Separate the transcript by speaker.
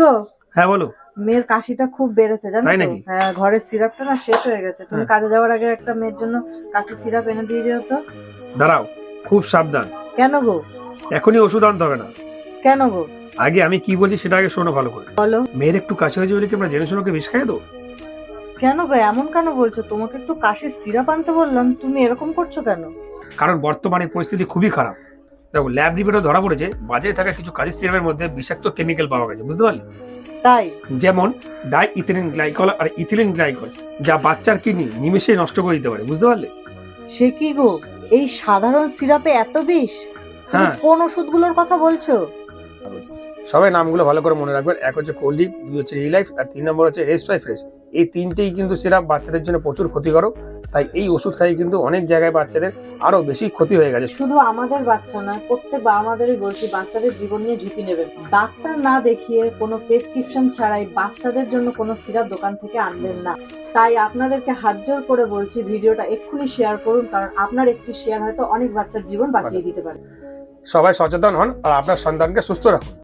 Speaker 1: গো,
Speaker 2: হ্যাঁ বলো।
Speaker 1: মেয়ের কাশিটা খুব বেড়েছে জানো
Speaker 2: তাই
Speaker 1: তো?
Speaker 2: নাকি?
Speaker 1: হ্যাঁ, ঘরের সিরাপটা না শেষ হয়ে গেছে। তুমি
Speaker 2: হ্যাঁ।
Speaker 1: কাজে যাওয়ার আগে একটা মেয়ের জন্য কাশির সিরাপ এনে দিয়ে যেও তো।
Speaker 2: দাঁড়াও, খুব সাবধান,
Speaker 1: কেন গো?
Speaker 2: এখনই ওষুধ আনতে হবে না।
Speaker 1: কেন গো?
Speaker 2: আগে আমি কি বলছি সেটা আগে শোনো ভালো করে।
Speaker 1: বলো।
Speaker 2: মেয়ের একটু কাছে হয়েছে বলে কি আমরা জেনে শুনে ওকে বিষ খাইয়ে দেবো?
Speaker 1: কেন গো, এমন কেন বলছো? তোমাকে একটু কাশির সিরাপ আনতে বললাম, তুমি এরকম করছো কেন?
Speaker 2: কারণ বর্তমানে পরিস্থিতি খুবই খারাপ। দেখো, ল্যাব রিপোর্টে ধরা পড়েছে বাজারে থাকা কিছু কাজের সিরাপের মধ্যে বিষাক্ত কেমিক্যাল পাওয়া গেছে, বুঝতে পারলে?
Speaker 1: তাই?
Speaker 2: যেমন ডাই ইথিলিন গ্লাইকল আর ইথিলিন গ্লাইকল, যা বাচ্চার কিডনি নিমেষে নষ্ট করে দিতে পারে, বুঝতে পারলে?
Speaker 1: সে কি গো, এই সাধারণ সিরাপে এত বিষ? তুমি
Speaker 2: হ্যাঁ,
Speaker 1: কোন ওষুধগুলোর কথা বলছো?
Speaker 2: সবাই নামগুলো ভালো করে মনে রাখবেন। এক হচ্ছে কোল্ডিপ, দুই হচ্ছে রিলাইফ, আর 3 নম্বর হচ্ছে রেস্ট্রাই ফ্রেশ। এই তিনটেই কিন্তু সিরাপ বাচ্চাদের জন্য প্রচুর ক্ষতিকারক। তাই এই ওষুধ খাই কিন্তু অনেক জায়গায় বাচ্চাদের আরো বেশি ক্ষতি হয়ে গেছে।
Speaker 1: শুধু আমাদের বাচ্চা নয়, প্রত্যেক বাবা মাদেরই বলছি বাচ্চাদের জীবন নিয়ে ঝুঁকি নেবেন। ডাক্তার না দেখিয়ে কোনো প্রেসক্রিপশন ছাড়াই বাচ্চাদের জন্য কোনো সিরাপ দোকান থেকে আনবেন না। তাই আপনাদেরকে হাত জোর করে বলছি, ভিডিওটা এক্ষুনি শেয়ার করুন, কারণ আপনার একটি শেয়ার হয়তো অনেক বাচ্চার জীবন বাঁচিয়ে দিতে পারে।
Speaker 2: সবাই সচেতন হন আর আপনার সন্তানকে সুস্থ রাখুন।